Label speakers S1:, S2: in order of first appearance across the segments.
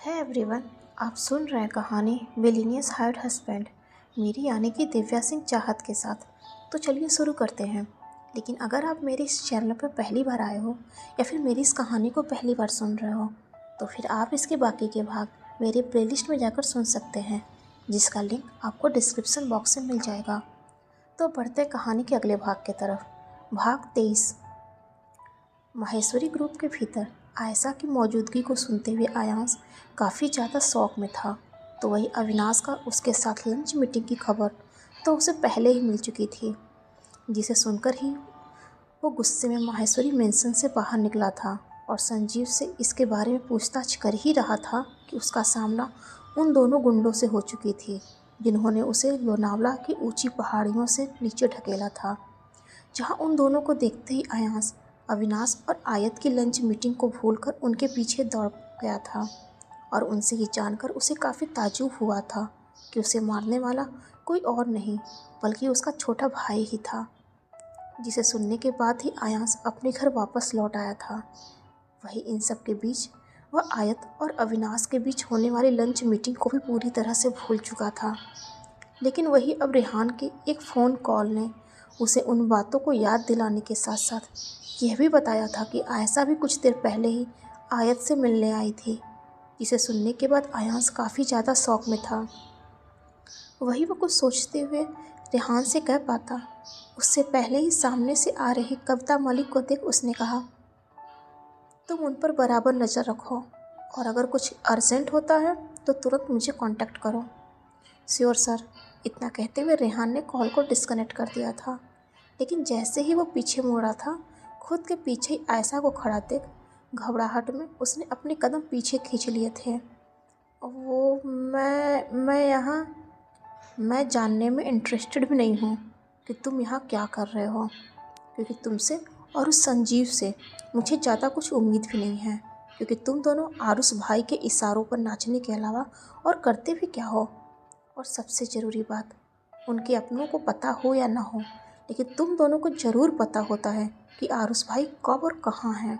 S1: है एवरीवन। आप सुन रहे हैं कहानी विलीनियस हायर्ड हस्बैंड मेरी यानी कि दिव्या सिंह चाहत के साथ। तो चलिए शुरू करते हैं। लेकिन अगर आप मेरे इस चैनल पर पहली बार आए हो या फिर मेरी इस कहानी को पहली बार सुन रहे हो तो फिर आप इसके बाकी के भाग मेरे प्लेलिस्ट में जाकर सुन सकते हैं, जिसका लिंक आपको डिस्क्रिप्शन बॉक्स में मिल जाएगा। तो बढ़ते हैं कहानी के अगले भाग की तरफ। भाग 23। माहेश्वरी ग्रुप के भीतर आयशा की मौजूदगी को सुनते हुए आयांश काफ़ी ज़्यादा शौक में था। तो वही अविनाश का उसके साथ लंच मीटिंग की खबर तो उसे पहले ही मिल चुकी थी, जिसे सुनकर ही वो गुस्से में माहेश्वरी मेंशन से बाहर निकला था और संजीव से इसके बारे में पूछताछ कर ही रहा था कि उसका सामना उन दोनों गुंडों से हो चुकी थी, जिन्होंने उसे लोनावला की ऊंची पहाड़ियों से नीचे ढकेला था, जहां उन दोनों को देखते ही आयांश अविनाश और आयत की लंच मीटिंग को भूलकर उनके पीछे दौड़ गया था। और उनसे ये जानकर उसे काफ़ी ताज्जुब हुआ था कि उसे मारने वाला कोई और नहीं बल्कि उसका छोटा भाई ही था, जिसे सुनने के बाद ही आयांश अपने घर वापस लौट आया था। वही इन सब के बीच वह आयत और अविनाश के बीच होने वाली लंच मीटिंग को भी पूरी तरह से भूल चुका था। लेकिन वही अब रेहान के एक फ़ोन कॉल ने उसे उन बातों को याद दिलाने के साथ साथ यह भी बताया था कि आयशा भी कुछ देर पहले ही आयत से मिलने आई थी, जिसे सुनने के बाद आयांश काफ़ी ज़्यादा शौक में था। वही वो कुछ सोचते हुए रेहान से कह पाता। उससे पहले ही सामने से आ रही कविता मलिक को देख उसने कहा, तुम उन पर बराबर नज़र रखो और अगर कुछ अर्जेंट होता है तो तुरंत मुझे कांटेक्ट करो। Sure sir. इतना कहते हुए रेहान ने कॉल को डिस्कनेक्ट कर दिया था। लेकिन जैसे ही वो पीछे मुड़ा था, खुद के पीछे ही आयशा को खड़ा देख घबराहट में उसने अपने कदम पीछे खींच लिए थे। वो मैं जानने में इंटरेस्टेड भी नहीं हूँ कि तुम यहाँ क्या कर रहे हो, क्योंकि तुमसे और उस संजीव से मुझे ज़्यादा कुछ उम्मीद भी नहीं है, क्योंकि तुम दोनों आरुष भाई के इशारों पर नाचने के अलावा और करते भी क्या हो। और सबसे ज़रूरी बात, उनके अपनों को पता हो या ना हो, लेकिन तुम दोनों को ज़रूर पता होता है कि आरुष भाई कब और कहाँ हैं।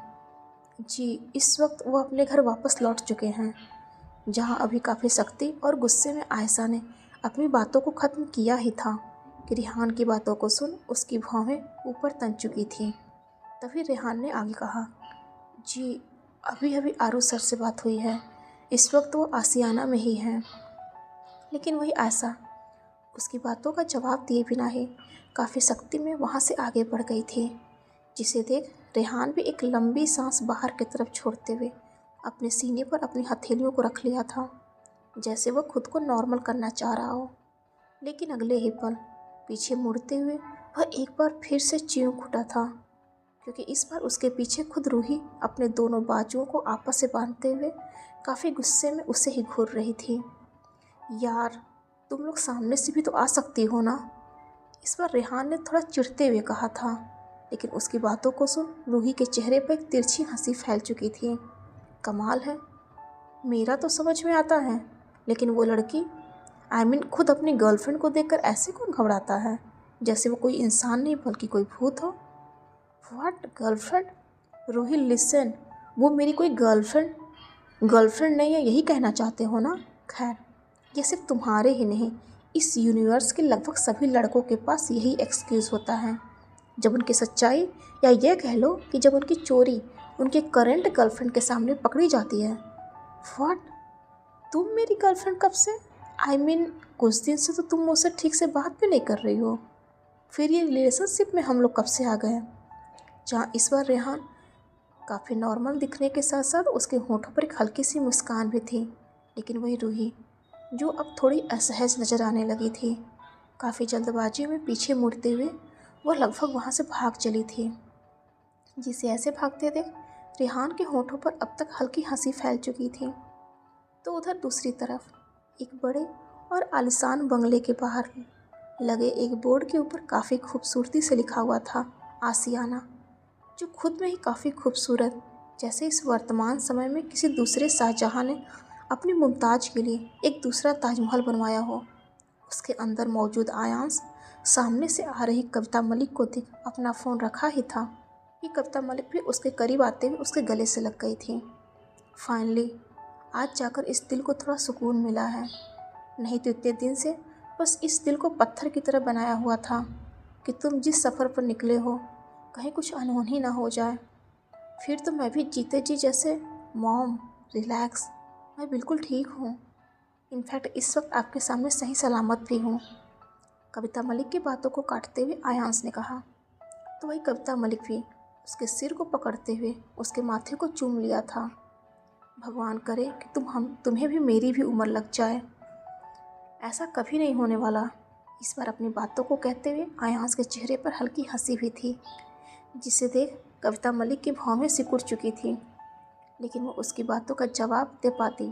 S1: जी, इस वक्त वो अपने घर वापस लौट चुके हैं, जहाँ अभी काफ़ी सख्ती और गुस्से में आयशा ने अपनी बातों को ख़त्म किया ही था कि रेहान की बातों को सुन उसकी भौहें ऊपर तन चुकी थीं। तभी रेहान ने आगे कहा, जी अभी अभी आरुष सर से बात हुई है, इस वक्त वो आसियाना में ही हैं। लेकिन वही आयशा उसकी बातों का जवाब दिए बिना ही काफ़ी सख्ती में वहाँ से आगे बढ़ गई थी, जिसे देख रेहान भी एक लंबी सांस बाहर की तरफ छोड़ते हुए अपने सीने पर अपनी हथेलियों को रख लिया था, जैसे वह खुद को नॉर्मल करना चाह रहा हो। लेकिन अगले ही पल पीछे मुड़ते हुए वह एक बार फिर से चीख उठा था, क्योंकि इस बार उसके पीछे खुद रूही अपने दोनों बाजुओं को आपस से बांधते हुए काफ़ी गुस्से में उसे ही घूर रही थी। यार, तुम लोग सामने से भी तो आ सकती हो ना, इस बार रेहान ने थोड़ा चिढ़ते हुए कहा था। लेकिन उसकी बातों को सुन रूही के चेहरे पर एक तिरछी हंसी फैल चुकी थी। कमाल है, मेरा तो समझ में आता है, लेकिन वो लड़की खुद अपनी गर्लफ्रेंड को देखकर ऐसे कौन घबराता है, जैसे वो कोई इंसान नहीं बल्कि कोई भूत हो। What girlfriend? रूही लिसन, वो मेरी कोई गर्लफ्रेंड नहीं है, यही कहना चाहते हो ना। खैर, ये सिर्फ तुम्हारे ही नहीं, इस यूनिवर्स के लगभग सभी लड़कों के पास यही एक्सक्यूज़ होता है जब उनकी सच्चाई, या ये कह लो कि जब उनकी चोरी उनके करंट गर्लफ्रेंड के सामने पकड़ी जाती है। व्हाट? तुम मेरी गर्लफ्रेंड कब से? कुछ दिन से तो तुम मुझसे ठीक से बात भी नहीं कर रही हो, फिर ये रिलेशनशिप में हम लोग कब से आ गए? जहाँ इस बार रेहान काफ़ी नॉर्मल दिखने के साथ साथ उसके होठों पर एक हल्की सी मुस्कान भी थी। लेकिन वही रूही जो अब थोड़ी असहज नज़र आने लगी थी, काफ़ी जल्दबाजी में पीछे मुड़ते हुए वह लगभग वहाँ से भाग चली थी, जिसे ऐसे भागते देख रेहान के होठों पर अब तक हल्की हंसी फैल चुकी थी। तो उधर दूसरी तरफ एक बड़े और आलीशान बंगले के बाहर लगे एक बोर्ड के ऊपर काफ़ी खूबसूरती से लिखा हुआ था आसियाना, जो खुद में ही काफ़ी खूबसूरत, जैसे इस वर्तमान समय में किसी दूसरे शाहजहाँ ने अपनी मुमताज़ के लिए एक दूसरा ताजमहल बनवाया हो। उसके अंदर मौजूद आयांश सामने से आ रही कविता मलिक को देख अपना फ़ोन रखा ही था कि कविता मलिक भी उसके करीब आते हुए उसके गले से लग गई थी। फाइनली आज जाकर इस दिल को थोड़ा सुकून मिला है, नहीं तो इतने दिन से बस इस दिल को पत्थर की तरह बनाया हुआ था कि तुम जिस सफ़र पर निकले हो कहीं कुछ अनहोनी ना हो जाए। फिर तो मैं भी जीते जी जैसे मॉम रिलैक्स, मैं बिल्कुल ठीक हूँ। इनफैक्ट इस वक्त आपके सामने सही सलामत भी हूँ। कविता मलिक की बातों को काटते हुए आयांश ने कहा। तो वही कविता मलिक भी उसके सिर को पकड़ते हुए उसके माथे को चूम लिया था। भगवान करे कि तुम्हें भी मेरी भी उम्र लग जाए। ऐसा कभी नहीं होने वाला। इस बार अपनी बातों को कहते हुए आयांश के चेहरे पर हल्की हंसी भी थी, जिसे देख कविता मलिक की भौहें सिकुड़ चुकी थी, लेकिन वो उसकी बातों का जवाब दे पाती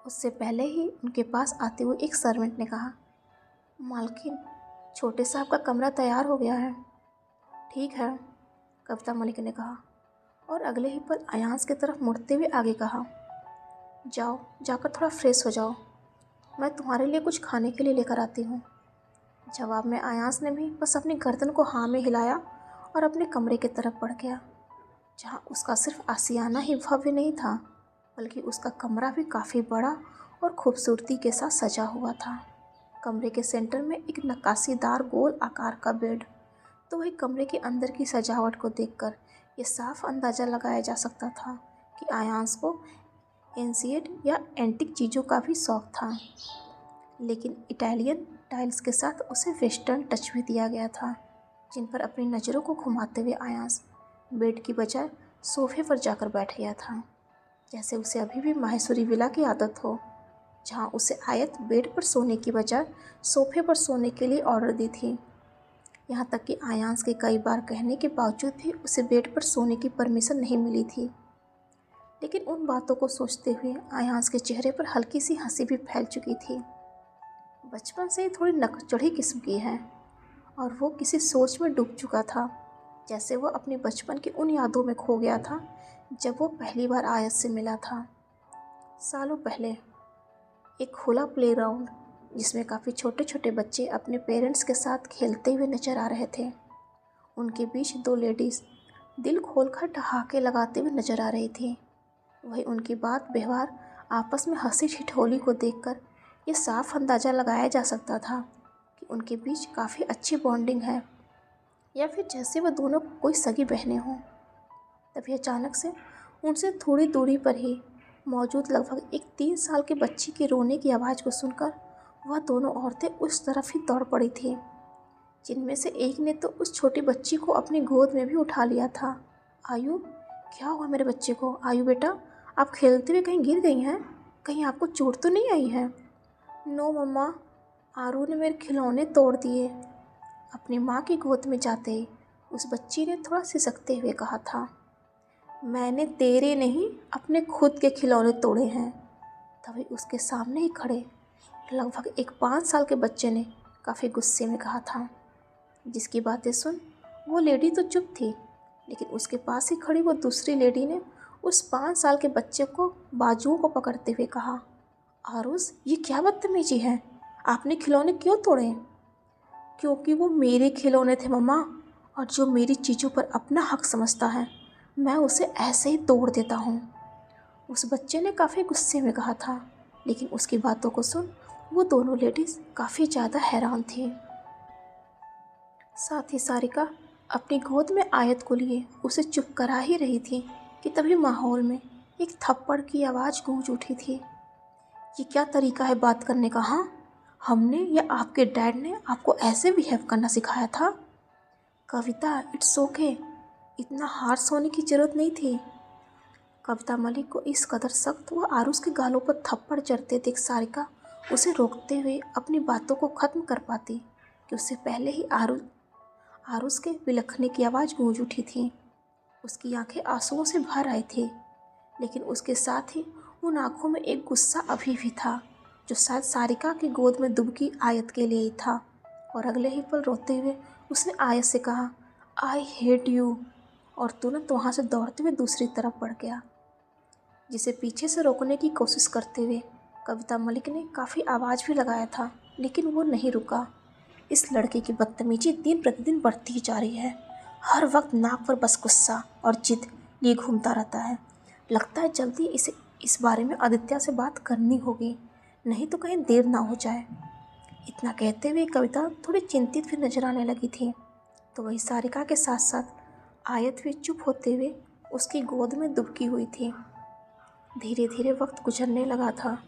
S1: उससे पहले ही उनके पास आते हुए एक सर्वेंट ने कहा, मालकिन छोटे साहब का कमरा तैयार हो गया है। ठीक है, कविता मलिक ने कहा और अगले ही पल आयांश की तरफ मुड़ते हुए आगे कहा, जाओ जाकर थोड़ा फ्रेश हो जाओ, मैं तुम्हारे लिए कुछ खाने के लिए लेकर आती हूँ। जवाब में आयांश ने भी बस अपनी गर्दन को हाँ में हिलाया और अपने कमरे की तरफ बढ़ गया, जहाँ उसका सिर्फ आशियाना ही भव्य नहीं था, बल्कि उसका कमरा भी काफ़ी बड़ा और खूबसूरती के साथ सजा हुआ था। कमरे के सेंटर में एक नक्काशीदार गोल आकार का बेड। तो वही कमरे के अंदर की सजावट को देखकर ये साफ अंदाज़ा लगाया जा सकता था कि आयांश को एंशिएंट या एंटिक चीज़ों का भी शौक़ था, लेकिन इटालियन टाइल्स के साथ उसे वेस्टर्न टच भी दिया गया था, जिन पर अपनी नज़रों को घुमाते हुए आयांश बेड की बजाय सोफे पर जाकर बैठ गया था, जैसे उसे अभी भी माहेश्वरी विला की आदत हो, जहाँ उसे आयत बेड पर सोने की बजाय सोफे पर सोने के लिए ऑर्डर दी थी। यहाँ तक कि आयांश के कई बार कहने के बावजूद भी उसे बेड पर सोने की परमिशन नहीं मिली थी। लेकिन उन बातों को सोचते हुए आयांश के चेहरे पर हल्की सी हंसी भी फैल चुकी थी। बचपन से ही थोड़ी नकचढ़ी किस्म की है और वो किसी सोच में डूब चुका था, जैसे वह अपने बचपन की उन यादों में खो गया था जब वो पहली बार आयत से मिला था सालों पहले। एक खुला प्लेग्राउंड जिसमें काफ़ी छोटे छोटे बच्चे अपने पेरेंट्स के साथ खेलते हुए नजर आ रहे थे। उनके बीच दो लेडीज़ दिल खोलकर ठहाके लगाते हुए नजर आ रही थी। वही उनकी बात व्यवहार, आपस में हंसी ठिठोली को देखकर ये साफ अंदाज़ा लगाया जा सकता था कि उनके बीच काफ़ी अच्छी बॉन्डिंग है, या फिर जैसे वह दोनों कोई सगी बहनें हों। तभी अचानक से उनसे थोड़ी दूरी पर ही मौजूद लगभग एक 3 साल के बच्ची के रोने की आवाज़ को सुनकर वह दोनों औरतें उस तरफ ही दौड़ पड़ी थी, जिनमें से एक ने तो उस छोटी बच्ची को अपनी गोद में भी उठा लिया था। आयु, क्या हुआ मेरे बच्चे को? आयु बेटा, आप खेलते हुए कहीं गिर गई हैं? कहीं आपको चोट तो नहीं आई है? नो मम्मा, आरू ने मेरे खिलौने तोड़ दिए। अपनी माँ की गोद में जाते ही उस बच्ची ने थोड़ा सिसकते हुए कहा था। मैंने तेरे नहीं, अपने खुद के खिलौने तोड़े हैं। तभी उसके सामने ही खड़े लगभग एक 5 साल के बच्चे ने काफ़ी गुस्से में कहा था, जिसकी बातें सुन वो लेडी तो चुप थी, लेकिन उसके पास ही खड़ी वो दूसरी लेडी ने उस 5 साल के बच्चे को बाजुओं को पकड़ते हुए कहा, आरुष, ये क्या बदतमीजी है? आपने खिलौने क्यों तोड़े? क्योंकि वो मेरे खिलौने थे मम्मा, और जो मेरी चीज़ों पर अपना हक समझता है मैं उसे ऐसे ही तोड़ देता हूँ। उस बच्चे ने काफ़ी गुस्से में कहा था, लेकिन उसकी बातों को सुन वो दोनों लेडीज़ काफ़ी ज़्यादा हैरान थी। साथ ही सारिका अपनी गोद में आयत को लिए उसे चुप करा ही रही थी कि तभी माहौल में एक थप्पड़ की आवाज़ गूंज उठी थी। ये क्या तरीका है बात करने का? हाँ, हमने या आपके डैड ने आपको ऐसे बिहेव करना सिखाया था? कविता, इट्स ओके, इतना हार्श होने की ज़रूरत नहीं थी। कविता मलिक को इस कदर सख्त व आरुष के गालों पर थप्पड़ जड़ते देख सारिका उसे रोकते हुए अपनी बातों को ख़त्म कर पाती कि उससे पहले ही आरुष के बिलखने की आवाज़ गूंज उठी थी। उसकी आंखें आंसुओं से भर आई थी, लेकिन उसके साथ ही उन आंखों में एक गुस्सा अभी भी था, जो शायद सारिका की गोद में दुबकी आयत के लिए ही था। और अगले ही पल रोते हुए उसने आयत से कहा, आई हेट यू, और तुरंत वहाँ से दौड़ते हुए दूसरी तरफ बढ़ गया। जिसे पीछे से रोकने की कोशिश करते हुए कविता मलिक ने काफ़ी आवाज़ भी लगाया था, लेकिन वो नहीं रुका। इस लड़के की बदतमीजी दिन प्रतिदिन बढ़ती ही जा रही है। हर वक्त नाक पर बस गुस्सा और जिद लिए घूमता रहता है। लगता है जल्दी इसे इस बारे में आदित्य से बात करनी होगी, नहीं तो कहीं देर ना हो जाए। इतना कहते हुए कविता थोड़ी चिंतित भी नजर आने लगी थी। तो वही सारिका के साथ साथ आयत भी चुप होते हुए उसकी गोद में दुबकी हुई थी। धीरे धीरे वक्त गुजरने लगा था।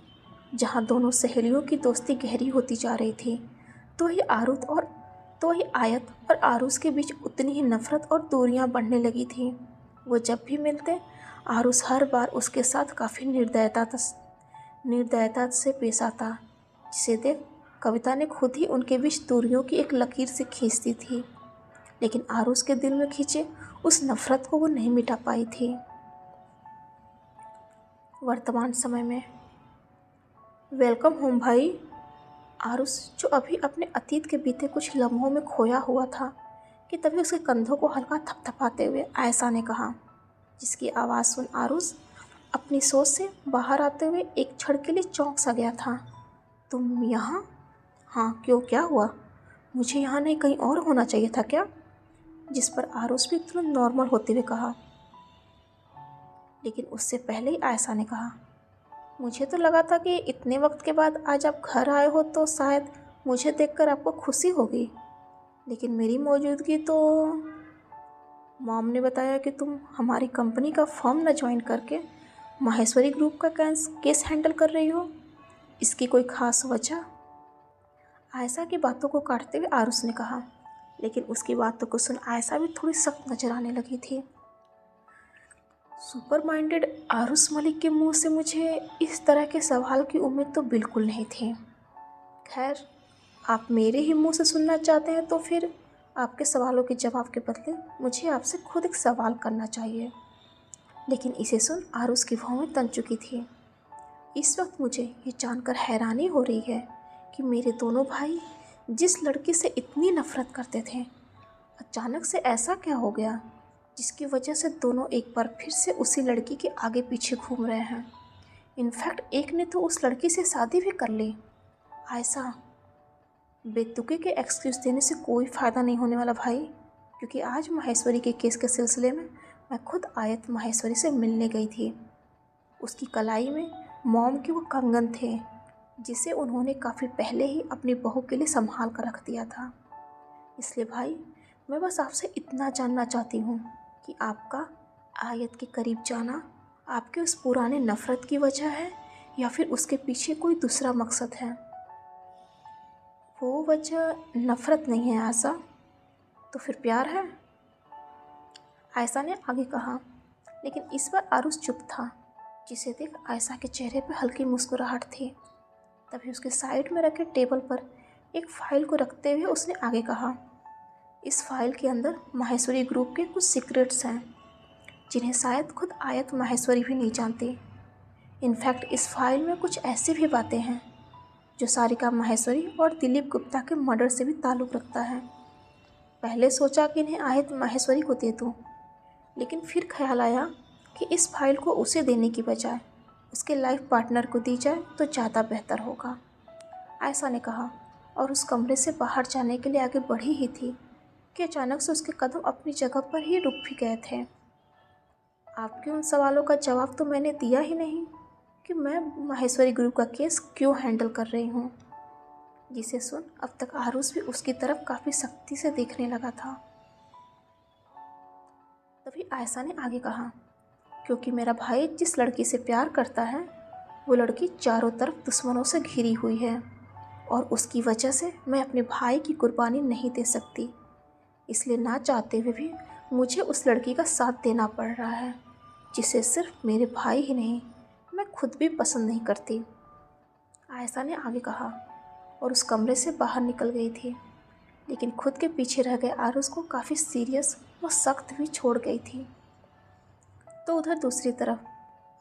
S1: जहाँ दोनों सहेलियों की दोस्ती गहरी होती जा रही थी, तो ही आयत और आरुष के बीच उतनी ही नफरत और दूरियां बढ़ने लगी थी। वो जब भी मिलते, आरुष हर बार उसके साथ काफ़ी निर्दयता से पेश आता, जिसे देख कविता ने खुद ही उनके बीच दूरियों की एक लकीर से खींच दी थी। लेकिन आरुष के दिल में खींचे उस नफरत को वो नहीं मिटा पाई थी। वर्तमान समय में वेलकम होम भाई। आरुष, जो अभी अपने अतीत के बीते कुछ लम्हों में खोया हुआ था, कि तभी उसके कंधों को हल्का थपथपाते हुए आयशा ने कहा, जिसकी आवाज़ सुन आरुष अपनी सोच से बाहर आते हुए एक क्षण के लिए चौंक सा गया था। तुम यहाँ? हाँ, क्यों, क्या हुआ? मुझे यहाँ नहीं कहीं और होना चाहिए था क्या? जिस पर आरुष भी तुरंत नॉर्मल होते हुए कहा। लेकिन उससे पहले ही आयशा ने कहा, मुझे तो लगा था कि इतने वक्त के बाद आज आप घर आए हो तो शायद मुझे देखकर आपको खुशी होगी, लेकिन मेरी मौजूदगी तो। मॉम ने बताया कि तुम हमारी कंपनी का फर्म न ज्वाइन करके माहेश्वरी ग्रुप का केस हैंडल कर रही हो। इसकी कोई ख़ास वजह? आयशा की बातों को काटते हुए आरुष ने कहा। लेकिन उसकी बातों को सुन आयशा भी थोड़ी सख्त नजर आने लगी थी। सुपर माइंडेड आरुष मलिक के मुंह से मुझे इस तरह के सवाल की उम्मीद तो बिल्कुल नहीं थी। खैर, आप मेरे ही मुंह से सुनना चाहते हैं तो फिर आपके सवालों के जवाब के बदले मुझे आपसे खुद एक सवाल करना चाहिए। लेकिन इसे सुन आरुष की भौहें तन चुकी थी। इस वक्त मुझे ये जानकर हैरानी हो रही है कि मेरे दोनों भाई जिस लड़की से इतनी नफरत करते थे, अचानक से ऐसा क्या हो गया जिसकी वजह से दोनों एक बार फिर से उसी लड़की के आगे पीछे घूम रहे हैं। इनफैक्ट एक ने तो उस लड़की से शादी भी कर ली। आयशा, बेतुके के एक्सक्यूज़ देने से कोई फ़ायदा नहीं होने वाला भाई, क्योंकि आज माहेश्वरी के केस के सिलसिले में मैं खुद आयत माहेश्वरी से मिलने गई थी। उसकी कलाई में मॉम के वो कंगन थे, जिसे उन्होंने काफ़ी पहले ही अपनी बहू के लिए संभाल कर रख दिया था। इसलिए भाई, मैं बस आपसे इतना जानना चाहती हूँ कि आपका आयत के करीब जाना आपके उस पुराने नफ़रत की वजह है या फिर उसके पीछे कोई दूसरा मकसद है? वो वजह नफ़रत नहीं है आयशा, तो फिर प्यार है? आयशा ने आगे कहा। लेकिन इस बार आरुष चुप था, जिसे देख आयशा के चेहरे पर हल्की मुस्कुराहट थी। तभी उसके साइड में रखे टेबल पर एक फ़ाइल को रखते हुए उसने आगे कहा, इस फाइल के अंदर माहेश्वरी ग्रुप के कुछ सीक्रेट्स हैं, जिन्हें शायद खुद आयत माहेश्वरी भी नहीं जानती। इनफैक्ट इस फाइल में कुछ ऐसी भी बातें हैं जो सारिका माहेश्वरी और दिलीप गुप्ता के मर्डर से भी ताल्लुक़ रखता है। पहले सोचा कि इन्हें आयत माहेश्वरी को दे दूँ, लेकिन फिर ख्याल आया कि इस फाइल को उसे देने की बजाय उसके लाइफ पार्टनर को दी जाए तो ज़्यादा बेहतर होगा, आयशा ने कहा। और उस कमरे से बाहर जाने के लिए आगे बढ़ी ही थी कि अचानक से उसके कदम अपनी जगह पर ही रुक भी गए थे। आपके उन सवालों का जवाब तो मैंने दिया ही नहीं कि मैं माहेश्वरी ग्रुप का केस क्यों हैंडल कर रही हूँ, जिसे सुन अब तक आरुष भी उसकी तरफ काफ़ी सख्ती से देखने लगा था। तभी आयशा ने आगे कहा, क्योंकि मेरा भाई जिस लड़की से प्यार करता है वो लड़की चारों तरफ दुश्मनों से घिरी हुई है और उसकी वजह से मैं अपने भाई की कुर्बानी नहीं दे सकती। इसलिए ना चाहते हुए भी मुझे उस लड़की का साथ देना पड़ रहा है, जिसे सिर्फ मेरे भाई ही नहीं, मैं खुद भी पसंद नहीं करती, आयशा ने आगे कहा और उस कमरे से बाहर निकल गई थी। लेकिन खुद के पीछे रह गए आरुष को काफ़ी सीरियस व सख्त भी छोड़ गई थी। तो उधर दूसरी तरफ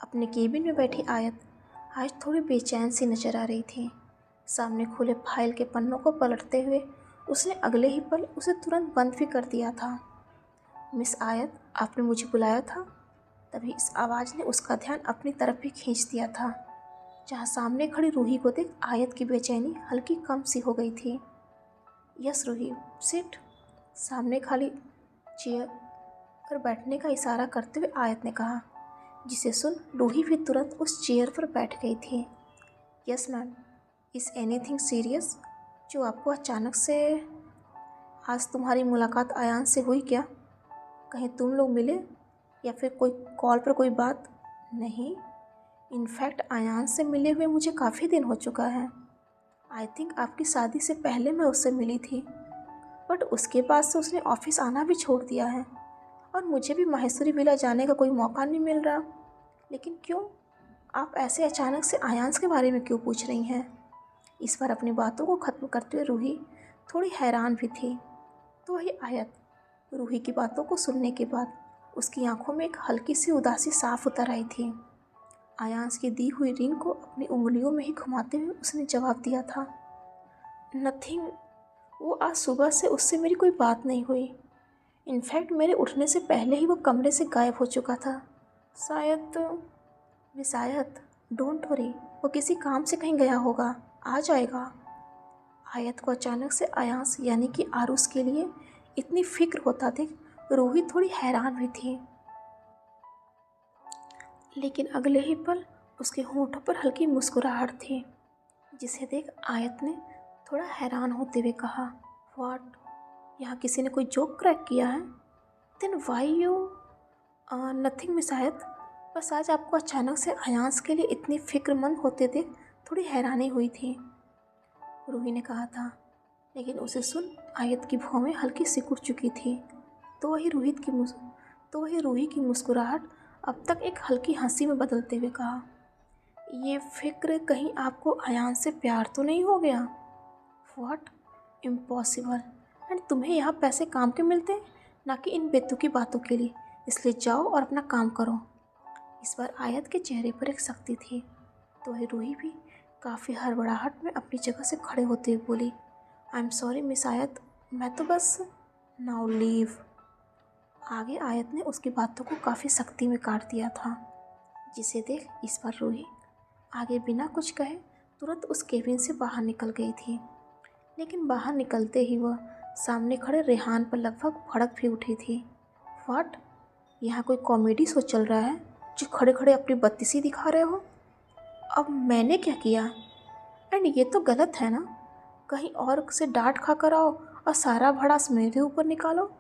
S1: अपने केबिन में बैठी आयत आज थोड़ी बेचैन सी नजर आ रही थी। सामने खुले फाइल के पन्नों को पलटते हुए उसने अगले ही पल उसे तुरंत बंद भी कर दिया था। मिस आयत, आपने मुझे बुलाया था? तभी इस आवाज़ ने उसका ध्यान अपनी तरफ भी खींच दिया था, जहाँ सामने खड़ी रूही को देख आयत की बेचैनी हल्की कम सी हो गई थी। Yes Ruhi, sit. सामने खाली चेयर पर बैठने का इशारा करते हुए आयत ने कहा। जिसे सुन रूही भी तुरंत उस चेयर पर बैठ गई थी। Yes ma'am, is anything serious? जो आपको अचानक से आज तुम्हारी मुलाकात आयान से हुई क्या? कहीं तुम लोग मिले या फिर कोई कॉल पर कोई बात? नहीं, इनफैक्ट आयान से मिले हुए मुझे काफ़ी दिन हो चुका है। आई थिंक आपकी शादी से पहले मैं उससे मिली थी, बट उसके बाद से उसने ऑफिस आना भी छोड़ दिया है और मुझे भी माहेश्वरी विला जाने का कोई मौका नहीं मिल रहा। लेकिन क्यों? आप ऐसे अचानक से आयांश के बारे में क्यों पूछ रही हैं? इस बार अपनी बातों को ख़त्म करते हुए रूही थोड़ी हैरान भी थी। तो वही आयत रूही की बातों को सुनने के बाद उसकी आंखों में एक हल्की सी उदासी साफ उतर आई थी। आयांश की दी हुई रिंग को अपनी उंगलियों में ही घुमाते हुए उसने जवाब दिया था, नथिंग। वो आज सुबह से उससे मेरी कोई बात नहीं हुई। इनफैक्ट मेरे उठने से पहले ही वो कमरे से गायब हो चुका था। शायद डोंट वरी, वो किसी काम से कहीं गया होगा, आ जाएगा। आयत को अचानक से आयांश यानी कि आरुष के लिए इतनी फिक्र होता देख रूही थोड़ी हैरान हुई थी। लेकिन अगले ही पल उसके होंठों पर हल्की मुस्कुराहट थी, जिसे देख आयत ने थोड़ा हैरान होते हुए कहा, व्हाट? यहाँ किसी ने कोई जोक क्रैक किया है? Then why you? Nothing miss Ayat, बस आज आपको अचानक से आयांश के लिए इतनी फिक्रमंद होते देख थोड़ी हैरानी हुई थी, रूही ने कहा था। लेकिन उसे सुन आयत की भौहें हल्की सिकुड़ चुकी थी। तो वही रूही की मुस्कुराहट अब तक एक हल्की हंसी में बदलते हुए कहा, ये फिक्र कहीं आपको आयांश से प्यार तो नहीं हो गया? व्हाट? इम्पॉसिबल। एंड तुम्हें यहाँ पैसे काम के मिलते हैं, ना कि इन बेतुकी बातों के लिए, इसलिए जाओ और अपना काम करो। इस बार आयत के चेहरे पर एक सख्ती थी। तो वही रूही भी काफ़ी हड़बड़ाहट में अपनी जगह से खड़े होते हुए बोली, आई एम सॉरी मिस आयत, मैं तो बस नाउ लीव। आगे आयत ने उसकी बातों को काफ़ी सख्ती में काट दिया था, जिसे देख इस बार रूही आगे बिना कुछ कहे तुरंत उस केबिन से बाहर निकल गई थी। लेकिन बाहर निकलते ही वह सामने खड़े रेहान पर लगभग भड़क भी उठी थी। व्हाट? यहाँ कोई कॉमेडी शो चल रहा है जो खड़े खड़े अपनी बत्तीसी दिखा रहे हो? अब मैंने क्या किया? एंड ये तो गलत है ना, कहीं और से डांट खा कर आओ और सारा भड़ास मेरे ऊपर निकालो।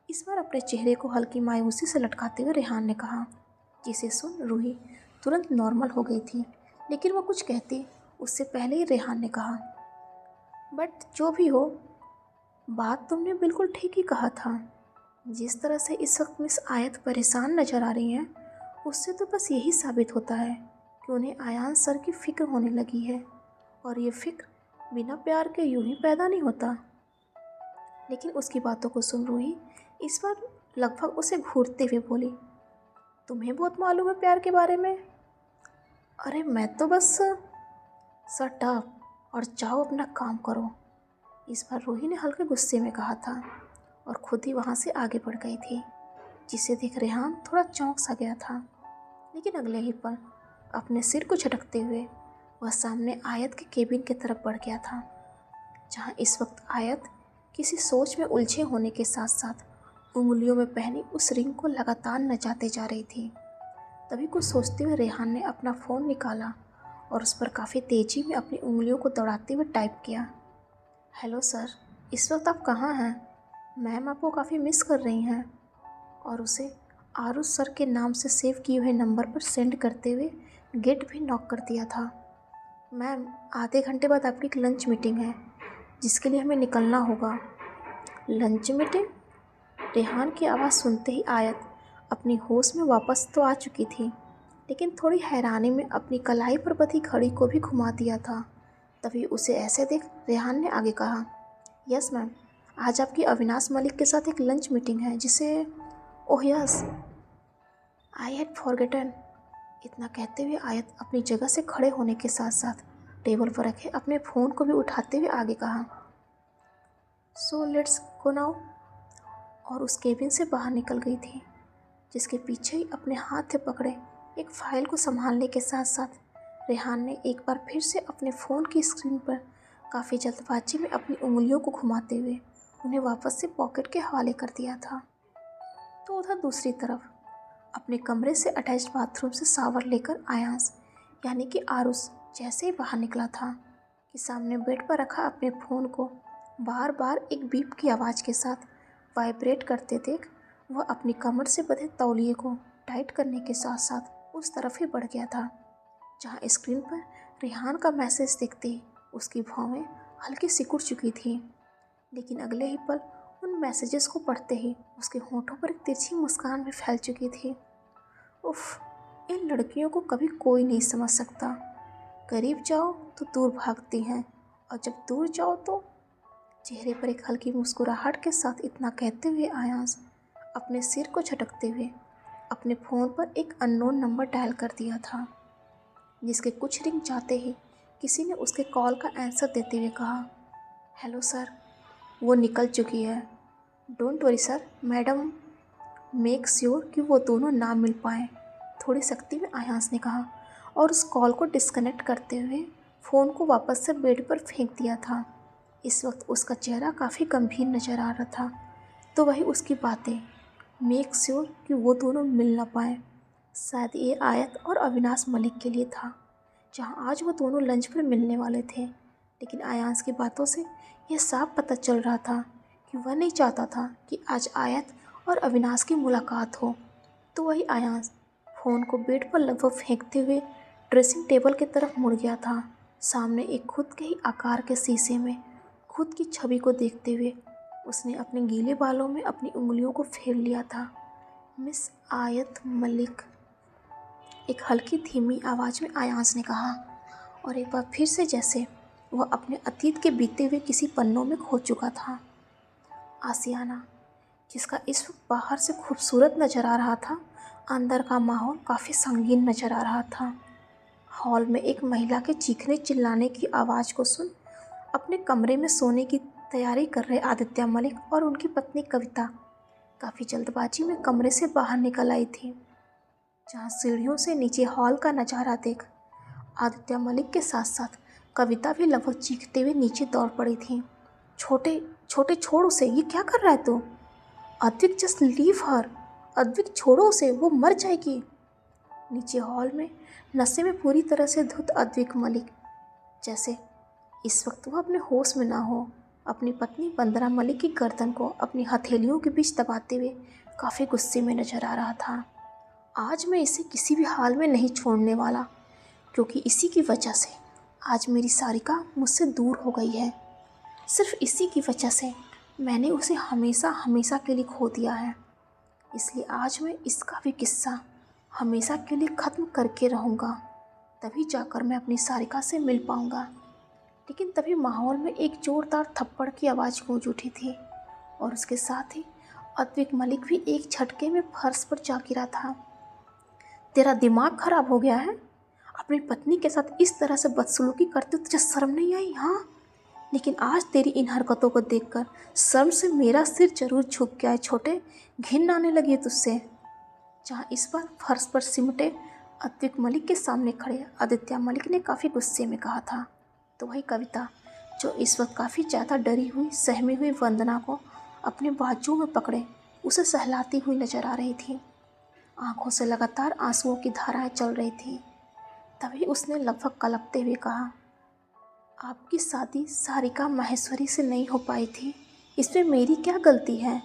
S1: इस बार अपने चेहरे को हल्की मायूसी से लटकाते हुए रेहान ने कहा, जिसे सुन रूही तुरंत नॉर्मल हो गई थी। लेकिन वो कुछ कहती उससे पहले ही रेहान ने कहा, बट जो भी हो, बात तुमने बिल्कुल ठीक ही कहा था। जिस तरह से इस वक्त मिस आयत परेशान नज़र आ रही हैं, उससे तो बस यही साबित होता है कि उन्हें आयान सर की फ़िक्र होने लगी है, और ये फ़िक्र बिना प्यार के यूं ही पैदा नहीं होता। लेकिन उसकी बातों को सुन रूही इस बार लगभग उसे घूरते हुए बोली, तुम्हें बहुत मालूम है प्यार के बारे में? अरे मैं तो बस शट अप और जाओ अपना काम करो। इस बार रूही ने हल्के गुस्से में कहा था और खुद ही वहाँ से आगे बढ़ गई थी, जिसे देख रेहान थोड़ा चौंक सा गया था। लेकिन अगले ही पल अपने सिर को झटकते हुए वह सामने आयत के केबिन की तरफ बढ़ गया था, जहाँ इस वक्त आयत किसी सोच में उलझे होने के साथ साथ उंगलियों में पहनी उस रिंग को लगातार नचाते जा रही थी। तभी कुछ सोचते हुए रेहान ने अपना फ़ोन निकाला और उस पर काफ़ी तेज़ी में अपनी उंगलियों को दौड़ाते हुए टाइप किया, हेलो सर, इस वक्त आप कहाँ हैं? मैम आपको काफ़ी मिस कर रही हैं। और उसे आरुष सर के नाम से सेव किए हुए नंबर पर सेंड करते हुए गेट भी नॉक कर दिया था। मैम, आधे घंटे बाद आपकी एक लंच मीटिंग है, जिसके लिए हमें निकलना होगा। Lunch meeting? रेहान की आवाज़ सुनते ही आयत अपनी होश में वापस तो आ चुकी थी, लेकिन थोड़ी हैरानी में अपनी कलाई पर बंधी घड़ी को भी घुमा दिया था। तभी उसे ऐसे देख रेहान ने आगे कहा, यस मैम, आज आपकी अविनाश मलिक के साथ एक लंच मीटिंग है जिसे, oh yes, I had forgotten. इतना कहते हुए आयत अपनी जगह से खड़े होने के साथ साथ टेबल पर रखे अपने फ़ोन को भी उठाते हुए आगे कहा, सो लेट्स गो नाउ, और उस केबिन से बाहर निकल गई थी, जिसके पीछे ही अपने हाथ से पकड़े एक फ़ाइल को संभालने के साथ साथ रेहान ने एक बार फिर से अपने फ़ोन की स्क्रीन पर काफ़ी जल्दबाजी में अपनी उंगलियों को घुमाते हुए उन्हें वापस से पॉकेट के हवाले कर दिया था। तो उधर दूसरी तरफ अपने कमरे से अटैच्ड बाथरूम से शावर लेकर आयांश यानी कि आरुष जैसे ही बाहर निकला था कि सामने बेड पर रखा अपने फ़ोन को बार बार एक बीप की आवाज़ के साथ वाइब्रेट करते देख वह अपनी कमर से बंधे तौलिए को टाइट करने के साथ साथ उस तरफ ही बढ़ गया था जहाँ स्क्रीन पर रेहान का मैसेज देखते ही उसकी भौहें हल्की सिकुड़ चुकी थी। लेकिन अगले ही पल उन मैसेजेस को पढ़ते ही उसके होंठों पर एक तिरछी मुस्कान भी फैल चुकी थी। उफ, इन लड़कियों को कभी कोई नहीं समझ सकता। करीब जाओ तो दूर भागती हैं और जब दूर जाओ तो। चेहरे पर एक हल्की मुस्कुराहट के साथ इतना कहते हुए आयांश अपने सिर को झटकते हुए अपने फ़ोन पर एक अननोन नंबर डायल कर दिया था, जिसके कुछ रिंग जाते ही किसी ने उसके कॉल का आंसर देते हुए कहा, हेलो सर। वो निकल चुकी है। Don't worry sir, madam make sure कि वो दोनों ना मिल पाएँ, थोड़ी सख्ती में आयांश ने कहा और उस कॉल को डिस्कनेक्ट करते हुए फ़ोन को वापस से बेड पर फेंक दिया था। इस वक्त उसका चेहरा काफ़ी गंभीर नज़र आ रहा था। तो वही उसकी बातें, मेक श्योर कि वो दोनों मिल ना पाएँ, शायद ये आयत और अविनाश मलिक के लिए था, जहाँ आज वो दोनों लंच पर मिलने वाले थे। लेकिन आयांश की बातों से यह साफ पता चल रहा था कि वह नहीं चाहता था कि आज आयत और अविनाश की मुलाकात हो। तो वही आयांश फ़ोन को बेड पर लगभग फेंकते हुए ड्रेसिंग टेबल की तरफ मुड़ गया था। सामने एक खुद के ही आकार के शीशे में खुद की छवि को देखते हुए उसने अपने गीले बालों में अपनी उंगलियों को फेर लिया था। मिस आयत मलिक, एक हल्की धीमी आवाज़ में आयांश ने कहा और एक बार फिर से जैसे वह अपने अतीत के बीते हुए किसी पन्नों में खो चुका था। आसियाना, जिसका इस वक्त बाहर से खूबसूरत नज़र आ रहा था, अंदर का माहौल काफ़ी संगीन नज़र आ रहा था। हॉल में एक महिला के चीखने चिल्लाने की आवाज़ को सुन अपने कमरे में सोने की तैयारी कर रहे आदित्य मलिक और उनकी पत्नी कविता काफ़ी जल्दबाजी में कमरे से बाहर निकल आई थी, जहाँ सीढ़ियों से नीचे हॉल का नज़ारा देख आदित्य मलिक के साथ साथ कविता भी लगभग चीखते हुए नीचे दौड़ पड़ी थी। छोटे छोटे छोड़ उसे, ये क्या कर रहा है तू? Advik, just leave her. Advik, छोड़ो उसे, वो मर जाएगी। नीचे हॉल में नशे में पूरी तरह से धुत अद्विक मलिक जैसे इस वक्त वह अपने होश में ना हो, अपनी पत्नी वंदना मलिक की गर्दन को अपनी हथेलियों के बीच दबाते हुए काफ़ी गुस्से में नजर आ रहा था। आज मैं इसे किसी भी हाल में नहीं छोड़ने वाला, क्योंकि इसी की वजह से आज मेरी सारिका मुझसे दूर हो गई है। सिर्फ इसी की वजह से मैंने उसे हमेशा हमेशा के लिए खो दिया है। इसलिए आज मैं इसका भी किस्सा हमेशा के लिए ख़त्म करके रहूँगा, तभी जाकर मैं अपनी सारिका से मिल पाऊँगा। लेकिन तभी माहौल में एक ज़ोरदार थप्पड़ की आवाज़ गूंज उठी थी और उसके साथ ही अद्विक मलिक भी एक झटके में फर्श पर जा गिरा था। तेरा दिमाग खराब हो गया है? अपनी पत्नी के साथ इस तरह से बदसलूकी करते तुझे शर्म नहीं आई? हाँ, लेकिन आज तेरी इन हरकतों को देखकर शर्म से मेरा सिर जरूर झुक गया है छोटे, घिन आने लगी है तुझसे। जहाँ इस बार फर्श पर सिमटे अद्विक मलिक के सामने खड़े आदित्य मलिक ने काफ़ी गुस्से में कहा था। तो वही कविता, जो इस वक्त काफ़ी ज़्यादा डरी हुई सहमी हुई वंदना को अपने बाजुओं में पकड़े उसे सहलाती हुई नजर आ रही थी। आंखों से लगातार आंसुओं की धाराएं चल रही थी। तभी उसने लगभग कलपते हुए कहा, आपकी शादी सारिका माहेश्वरी से नहीं हो पाई थी, इसमें मेरी क्या गलती है?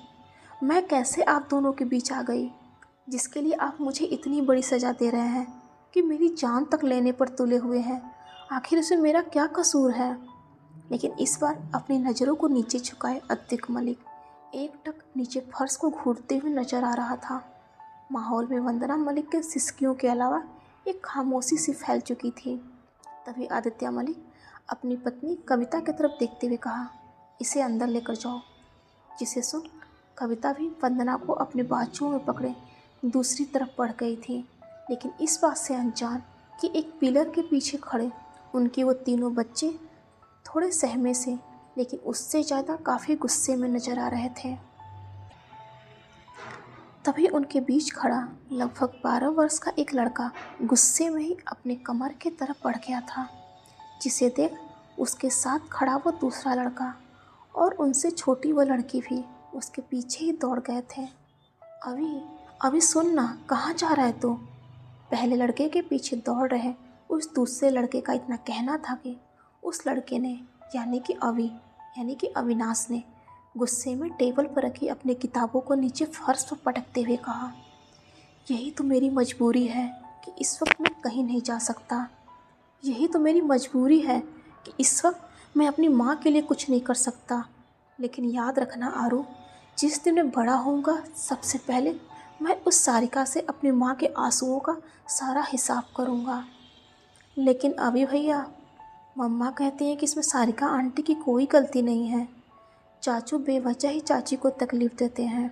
S1: मैं कैसे आप दोनों के बीच आ गई, जिसके लिए आप मुझे इतनी बड़ी सज़ा दे रहे हैं कि मेरी जान तक लेने पर तुले हुए हैं? आखिर इसमें मेरा क्या कसूर है? लेकिन इस बार अपनी नज़रों को नीचे झुकाए अद्विक मलिक एकटक नीचे फर्श को घूरते हुए नजर आ रहा था। माहौल में वंदना मलिक के सिसकियों के अलावा एक खामोशी सी फैल चुकी थी। तभी आदित्य मलिक अपनी पत्नी कविता की तरफ देखते हुए कहा, इसे अंदर लेकर जाओ। जिसे सुन कविता भी वंदना को अपने बाजुओं में पकड़े दूसरी तरफ बढ़ गई थी, लेकिन इस बात से अनजान कि एक पिलर के पीछे खड़े उनके वो तीनों बच्चे थोड़े सहमे से लेकिन उससे ज़्यादा काफ़ी गुस्से में नजर आ रहे थे। तभी उनके बीच खड़ा लगभग 12 वर्ष का एक लड़का गुस्से में ही अपने कमर की तरफ बढ़ गया था, जिसे देख उसके साथ खड़ा वो दूसरा लड़का और उनसे छोटी वो लड़की भी उसके पीछे ही दौड़ गए थे। अभी अभी सुन ना, कहाँ जा रहा है तू? पहले लड़के के पीछे दौड़ रहे उस दूसरे लड़के का इतना कहना था कि उस लड़के ने यानी कि अविनाश ने गुस्से में टेबल पर रखी अपनी किताबों को नीचे फर्श पर पटकते हुए कहा, यही तो मेरी मजबूरी है कि इस वक्त मैं कहीं नहीं जा सकता। यही तो मेरी मजबूरी है कि इस वक्त मैं अपनी माँ के लिए कुछ नहीं कर सकता। लेकिन याद रखना आरू, जिस दिन मैं बड़ा होऊंगा सबसे पहले मैं उस सारिका से अपनी माँ के आंसुओं का सारा हिसाब करूँगा। लेकिन अभी भैया, मम्मा कहती हैं कि इसमें सारिका आंटी की कोई गलती नहीं है। चाचू बेवजह ही चाची को तकलीफ़ देते हैं।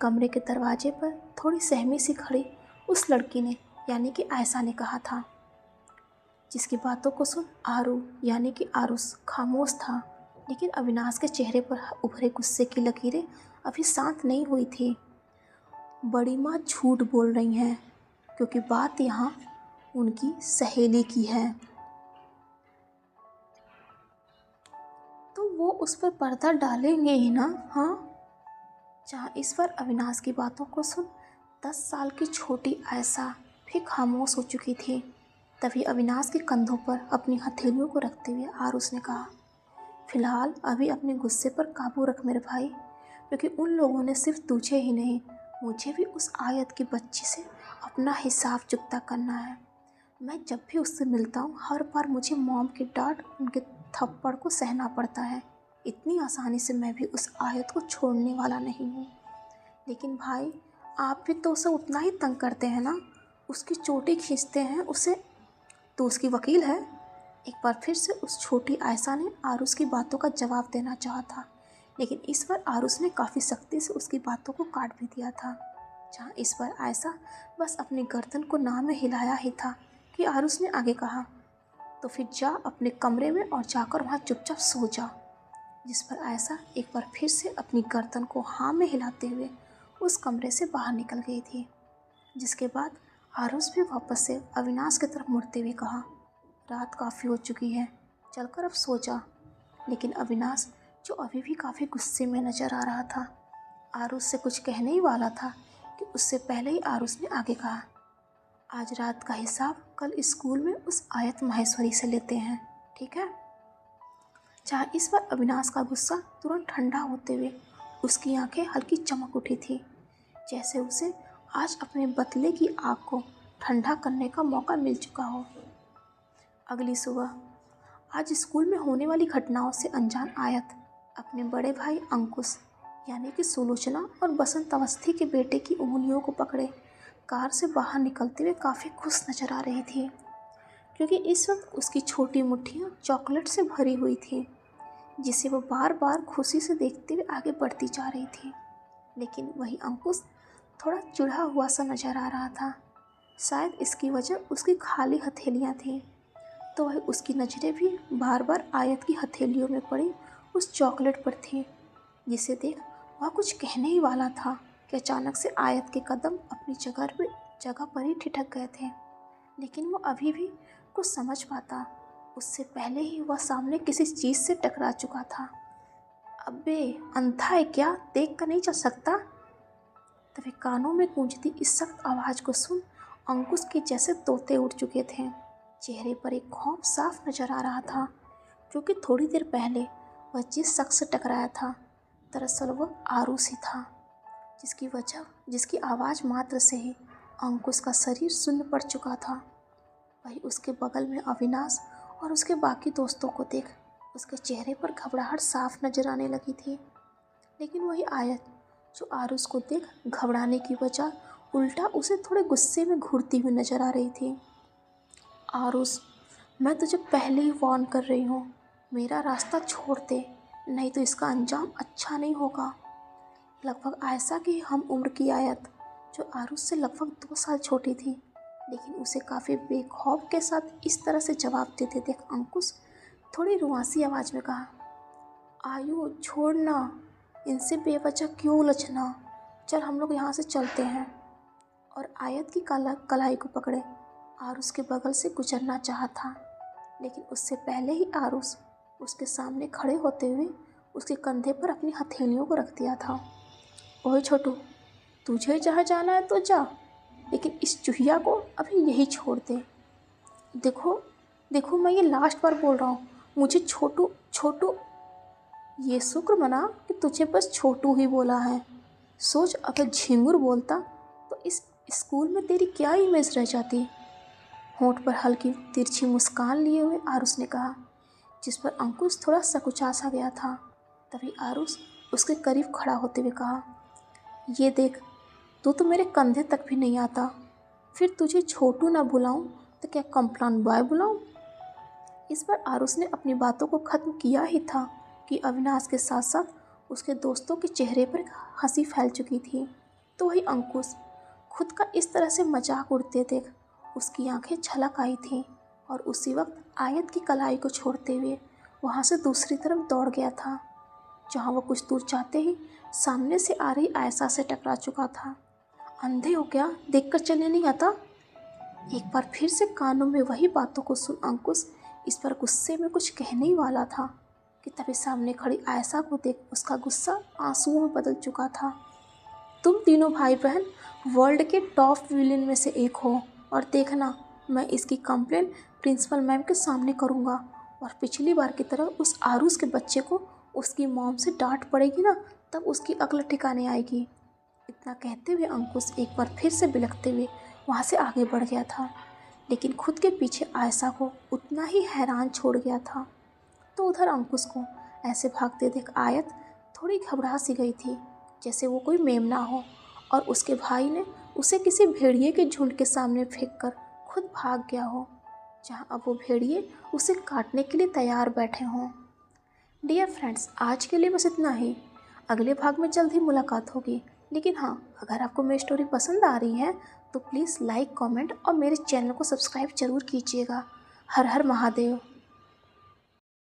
S1: कमरे के दरवाजे पर थोड़ी सहमी सी खड़ी उस लड़की ने यानी कि आयशा ने कहा था, जिसकी बातों को सुन आरू यानी कि आरुष खामोश था। लेकिन अविनाश के चेहरे पर उभरे गुस्से की लकीरें अभी शांत नहीं हुई थी। बड़ी माँ झूठ बोल रही हैं, क्योंकि बात यहाँ उनकी सहेली की है, तो वो उस पर पर्दा डालेंगे ही ना। हाँ, जहाँ इस बार अविनाश की बातों को सुन 10 साल की छोटी आयशा भी खामोश हो चुकी थी। तभी अविनाश के कंधों पर अपनी हथेलियों को रखते हुए आरुष ने कहा, फिलहाल अभी अपने गुस्से पर काबू रख मेरे भाई, क्योंकि उन लोगों ने सिर्फ तुझे ही नहीं मुझे भी उस आयत की बच्ची से अपना हिसाब चुकता करना है। मैं जब भी उससे मिलता हूँ हर बार मुझे मॉम की डांट, उनके थप्पड़ को सहना पड़ता है। इतनी आसानी से मैं भी उस आयत को छोड़ने वाला नहीं हूँ। लेकिन भाई, आप भी तो उसे उतना ही तंग करते हैं ना, उसकी चोटी खींचते हैं उसे, तो उसकी वकील है। एक बार फिर से उस छोटी आयशा ने आरुष की बातों का जवाब देना चाहा था, लेकिन इस बार आरुष ने काफ़ी सख्ती से उसकी बातों को काट भी दिया था। जहाँ इस बार आयशा बस अपनी गर्दन को ना में हिलाया ही था कि आरुष ने आगे कहा, तो फिर जा अपने कमरे में और जाकर वहाँ चुपचाप सो जा। जिस पर आयशा एक बार फिर से अपनी गर्दन को हाँ में हिलाते हुए उस कमरे से बाहर निकल गई थी। जिसके बाद आरुष भी वापस से अविनाश की तरफ मुड़ते हुए कहा, रात काफ़ी हो चुकी है, चलकर अब सो जा। लेकिन अविनाश, जो अभी भी काफ़ी गुस्से में नज़र आ रहा था, आरुष से कुछ कहने ही वाला था कि उससे पहले ही आरुष ने आगे कहा, आज रात का हिसाब कल स्कूल में उस आयत माहेश्वरी से लेते हैं, ठीक है? जहाँ इस बार अविनाश का गुस्सा तुरंत ठंडा होते हुए उसकी आंखें हल्की चमक उठी थी, जैसे उसे आज अपने बतले की आग को ठंडा करने का मौका मिल चुका हो। अगली सुबह आज स्कूल में होने वाली घटनाओं से अनजान आयत अपने बड़े भाई अंकुश यानी कि सुलोचना और बसंत अवस्थी के बेटे की उंगलियों को पकड़े कार से बाहर निकलते हुए काफ़ी खुश नजर आ रही थी, क्योंकि इस वक्त उसकी छोटी मुट्ठियाँ चॉकलेट से भरी हुई थी, जिसे वो बार बार खुशी से देखते हुए आगे बढ़ती जा रही थी। लेकिन वही अंकुश थोड़ा चिढ़ा हुआ सा नजर आ रहा था। शायद इसकी वजह उसकी खाली हथेलियाँ थीं, तो वह उसकी नज़रें भी बार बार आयत की हथेलियों में पड़ी उस चॉकलेट पर थी, जिसे देख वह कुछ कहने ही वाला था कि अचानक से आयत के कदम अपनी जगह पर ही ठिठक गए थे। लेकिन वो अभी भी कुछ समझ पाता, उससे पहले ही वह सामने किसी चीज़ से टकरा चुका था। अबे अंधा है क्या, देख कर नहीं चल सकता? तभी कानों में गूंजती इस सख्त आवाज़ को सुन अंकुश के जैसे तोते उड़ चुके थे। चेहरे पर एक खौफ साफ नजर आ रहा था, क्योंकि थोड़ी देर पहले वह जिस शख्स से टकराया था दरअसल वह आरुष ही था, जिसकी आवाज़ मात्र से ही अंकुश का शरीर सुन्न पड़ चुका था। वही उसके बगल में अविनाश और उसके बाकी दोस्तों को देख उसके चेहरे पर घबराहट साफ नजर आने लगी थी। लेकिन वही आयत, जो आरुष को देख घबराने की बजाय उल्टा उसे थोड़े गुस्से में घूरती हुई नजर आ रही थी। आरुष, मैं तुझे पहले ही वार्न कर रही हूँ, मेरा रास्ता छोड़ दे, नहीं तो इसका अंजाम अच्छा नहीं होगा। लगभग आयशा की हम उम्र की आयत, जो आरुष से लगभग 2 साल छोटी थी, लेकिन उसे काफ़ी बेखौफ के साथ इस तरह से जवाब देते देख अंकुश थोड़ी रुआसी आवाज़ में कहा, आयु छोड़ना, इनसे बेवजह क्यों उलझना, चल हम लोग यहाँ से चलते हैं। और आयत की कलाई को पकड़े आरुष के बगल से गुजरना चाहा था, लेकिन उससे पहले ही आरुष उसके सामने खड़े होते हुए उसके कंधे पर अपनी हथेलियों को रख दिया था। ओए छोटू, तुझे जहाँ जाना है तो जा, लेकिन इस चूहिया को अभी यही छोड़ दे। देखो देखो, मैं ये लास्ट बार बोल रहा हूँ, मुझे छोटू छोटू। ये शुक्र मना कि तुझे बस छोटू ही बोला है। सोच, अगर झिंगुर बोलता तो इस स्कूल में तेरी क्या इमेज रह जाती। होंठ पर हल्की तिरछी मुस्कान लिए हुए आरुष ने कहा, जिस पर अंकुश थोड़ा सकुचा सा गया था। तभी आरुष उसके करीब खड़ा होते हुए कहा, ये देख, तू तो मेरे कंधे तक भी नहीं आता, फिर तुझे छोटू ना बुलाऊं तो क्या कम्प्लान बॉय बुलाऊं। इस पर आरुष ने अपनी बातों को ख़त्म किया ही था कि अविनाश के साथ साथ उसके दोस्तों के चेहरे पर हंसी फैल चुकी थी। तो वही अंकुश खुद का इस तरह से मजाक उड़ते देख उसकी आंखें छलक आई थीं और उसी वक्त आयत की कलाई को छोड़ते हुए वहाँ से दूसरी तरफ दौड़ गया था, जहाँ वह कुछ दूर जाते ही सामने से आ रही आयशा से टकरा चुका था। अंधे हो क्या, देखकर चलने नहीं आता। एक बार फिर से कानों में वही बातों को सुन अंकुश इस पर गुस्से में कुछ कहने ही वाला था कि तभी सामने खड़ी आयशा को देख उसका गुस्सा आंसुओं में बदल चुका था। तुम तीनों भाई बहन वर्ल्ड के टॉप विलेन में से एक हो, और देखना, मैं इसकी कंप्लेन प्रिंसिपल मैम के सामने करूँगा, और पिछली बार की तरह उस आरुष के बच्चे को उसकी मॉम से डांट पड़ेगी ना, तब उसकी अक्ल ठिकाने आएगी। इतना कहते हुए अंकुश एक बार फिर से बिलखते हुए वहाँ से आगे बढ़ गया था, लेकिन खुद के पीछे आयशा को उतना ही हैरान छोड़ गया था। तो उधर अंकुश को ऐसे भागते देख आयत थोड़ी घबरा सी गई थी, जैसे वो कोई मेमना हो और उसके भाई ने उसे किसी भेड़िए के झुंड के सामने फेंककर खुद भाग गया हो, जहाँ अब वो भेड़िए उसे काटने के लिए तैयार बैठे हों। डियर फ्रेंड्स, आज के लिए बस इतना ही। अगले भाग में जल्द ही मुलाकात होगी। लेकिन हाँ, अगर आपको मेरी स्टोरी पसंद आ रही है तो प्लीज़ लाइक, कमेंट और मेरे चैनल को सब्सक्राइब जरूर कीजिएगा। हर हर महादेव।